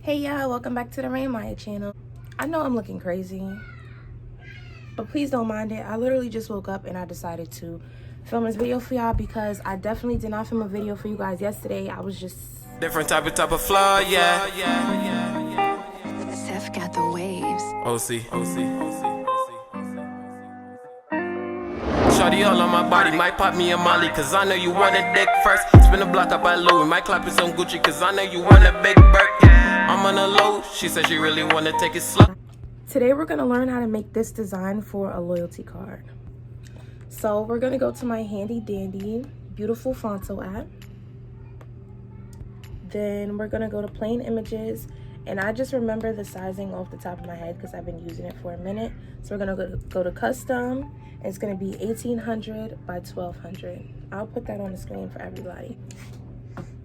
Hey y'all, welcome back to the Rain Maya channel. I know I'm looking crazy, but please don't mind it. I literally just woke up and I decided to film this video for y'all because I definitely did not film a video for you guys yesterday. I was just different type of flow, yeah. Seth got the waves. OC. Shorty all on my body, might pop me a molly, cause I know you want a dick first. Spin the block up by Louis, might clap it some Gucci, cause I know you want a big Birk. I'm on the low, she said she really wanna take it slow. Today we're gonna learn how to make this design for a loyalty card. So we're gonna go to my handy dandy beautiful Fonto app. Then we're gonna go to plain images, and I just remember the sizing off the top of my head because I've been using it for a minute. So we're gonna go to custom. It's gonna be 1800 by 1200. I'll put that on the screen for everybody.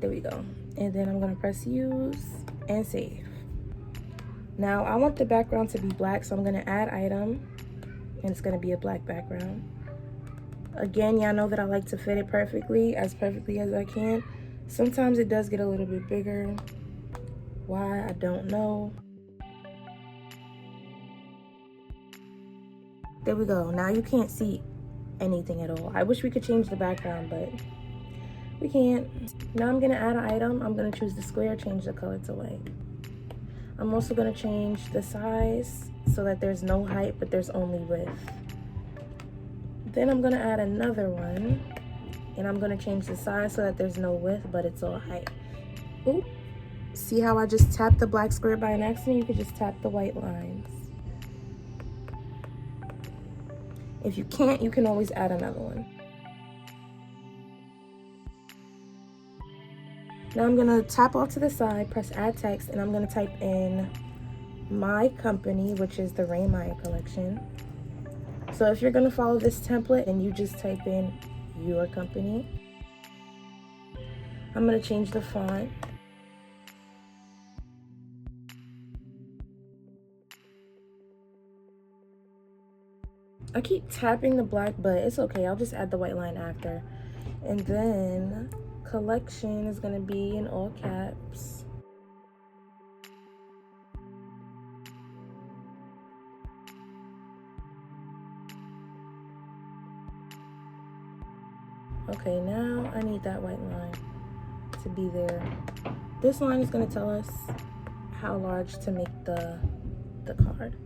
There we go. And then I'm gonna press use and save. Now I want the background to be black, so I'm gonna add item, and it's gonna be a black background. Again, y'all know that I like to fit it perfectly as I can. Sometimes it does get a little bit bigger. Why, I don't know. There we go. Now you can't see anything at all. I wish we could change the background, but we can't. Now I'm gonna add an item. I'm gonna choose the square, change the color to white. I'm also gonna change the size so that there's no height, but there's only width. Then I'm gonna add another one, and I'm gonna change the size so that there's no width, but it's all height. Ooh. See how I just tapped the black square by an accident? You could just tap the white lines. If you can't, you can always add another one. Now I'm gonna tap off to the side, press add text, and I'm gonna type in my company, which is the Rain Maya collection. So if you're gonna follow this template, and you just type in your company. I'm gonna change the font. I keep tapping the black, but it's okay. I'll just add the white line after. And then collection is gonna be in all caps. Okay, now I need that white line to be there. This line is gonna tell us how large to make the card.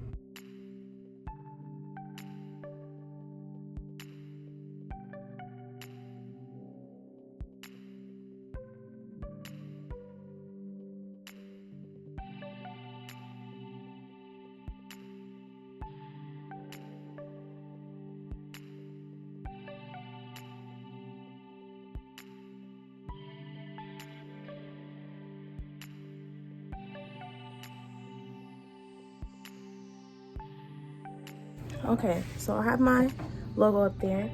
Okay, so I have my logo up there.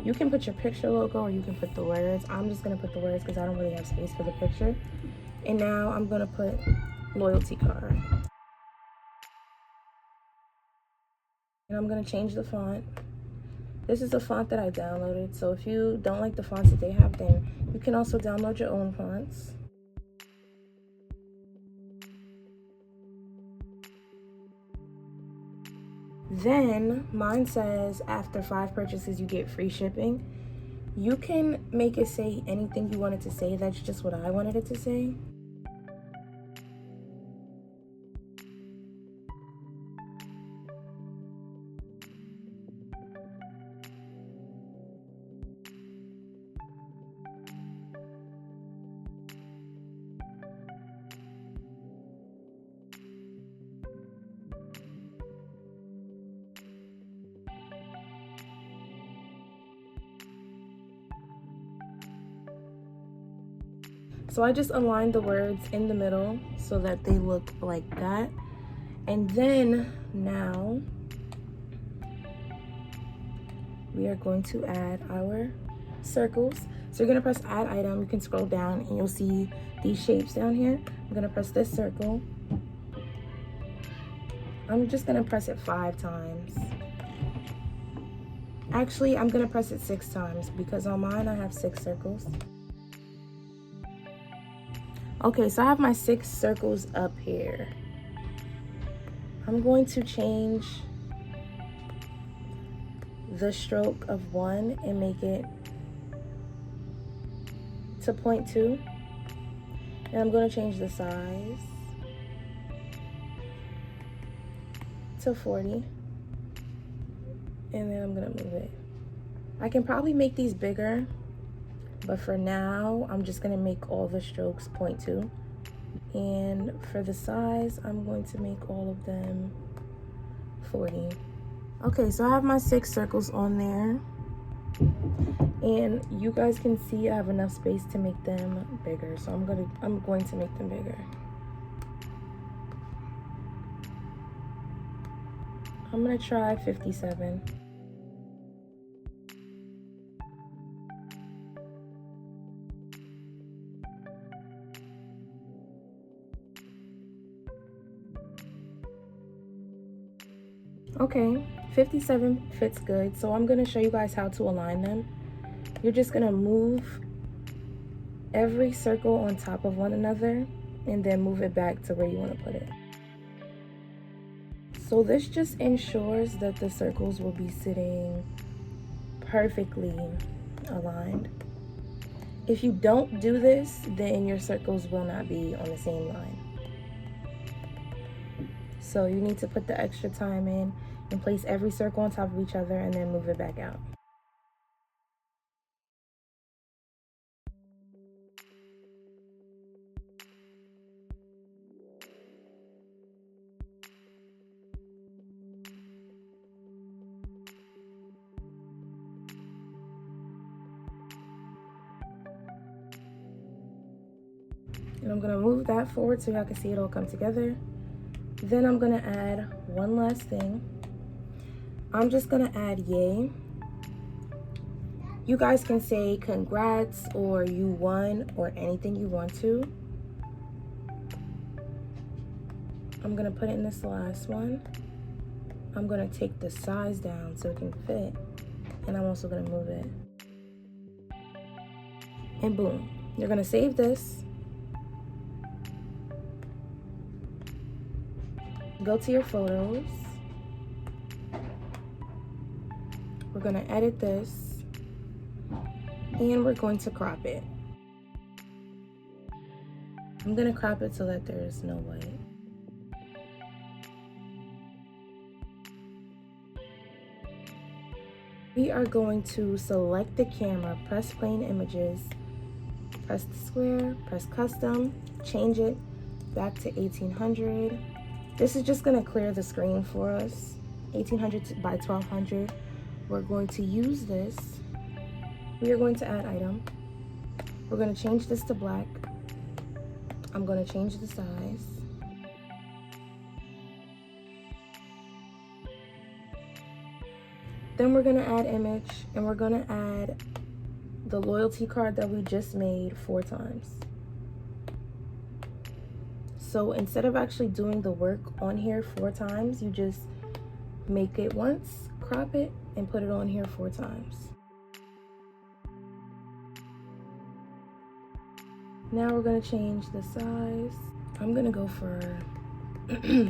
You can put your picture logo or you can put the words. I'm just gonna put the words because I don't really have space for the picture. And now I'm gonna put loyalty card. And I'm gonna change the font. This is a font that I downloaded. So if you don't like the fonts that they have, then you can also download your own fonts. Then mine says after 5 purchases you get free shipping. You can make it say anything you want it to say. That's just what I wanted it to say. So I just aligned the words in the middle so that they look like that. And then now we are going to add our circles. So you're gonna press add item. You can scroll down and you'll see these shapes down here. I'm gonna press this circle. I'm just gonna press it 5 times. Actually, I'm gonna press it 6 times because on mine I have 6 circles. Okay, so I have my 6 circles up here. I'm going to change the stroke of 1 and make it to 0.2. And I'm going to change the size to 40. And then I'm going to move it. I can probably make these bigger, but for now, I'm just going to make all the strokes 0.2. And for the size, I'm going to make all of them 40. Okay, so I have my 6 circles on there. And you guys can see I have enough space to make them bigger. So I'm going to make them bigger. I'm gonna try 57. Okay, 57 fits good. So I'm gonna show you guys how to align them. You're just gonna move every circle on top of one another and then move it back to where you want to put it. So this just ensures that the circles will be sitting perfectly aligned. If you don't do this, then your circles will not be on the same line. So you need to put the extra time in and place every circle on top of each other and then move it back out. And I'm gonna move that forward so y'all can see it all come together. Then I'm gonna add one last thing. I'm just gonna add yay. You guys can say congrats or you won or anything you want to. I'm gonna put it in this last one. I'm gonna take the size down so it can fit. And I'm also gonna move it. And boom, you're gonna save this. Go to your photos. We're gonna edit this and we're going to crop it. I'm gonna crop it so that there's no white. We are going to select the camera, press plain images, press the square, press custom, change it back to 1800. This is just gonna clear the screen for us. 1800 by 1200. We're going to use this. We are going to add item. We're gonna change this to black. I'm gonna change the size. Then we're gonna add image and we're gonna add the loyalty card that we just made 4 times. So instead of actually doing the work on here 4 times, you just make it once, crop it, and put it on here 4 times. Now we're gonna change the size. I'm gonna go for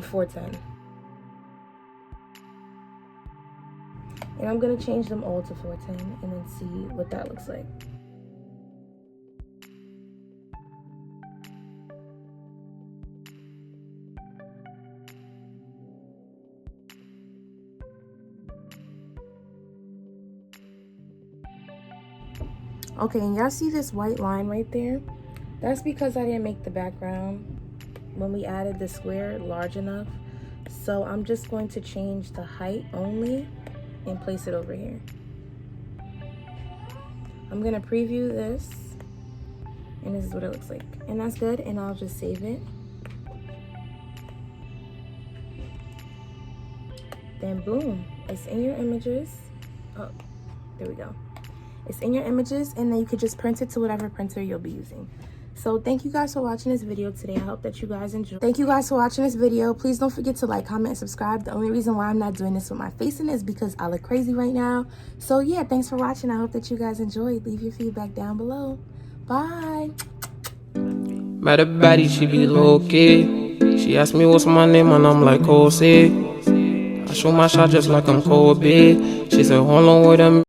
410. And I'm gonna change them all to 410 and then see what that looks like. Okay, and y'all see this white line right there? That's because I didn't make the background when we added the square large enough. So I'm just going to change the height only and place it over here. I'm gonna preview this and this is what it looks like. And that's good, and I'll just save it. Then boom, it's in your images. Oh, there we go. It's in your images, and then you could just print it to whatever printer you'll be using. So thank you guys for watching this video today. I hope that you guys enjoy. Thank you guys for watching this video. Please don't forget to like, comment, and subscribe. The only reason why I'm not doing this with my face in is because I look crazy right now. So yeah, thanks for watching. I hope that you guys enjoyed. Leave your feedback down below. Bye. Met a baddie, she be low-key. She asked me what's my name and I'm like, Jose. I shoot my shot just like I'm Kobe. She said, hold on with him.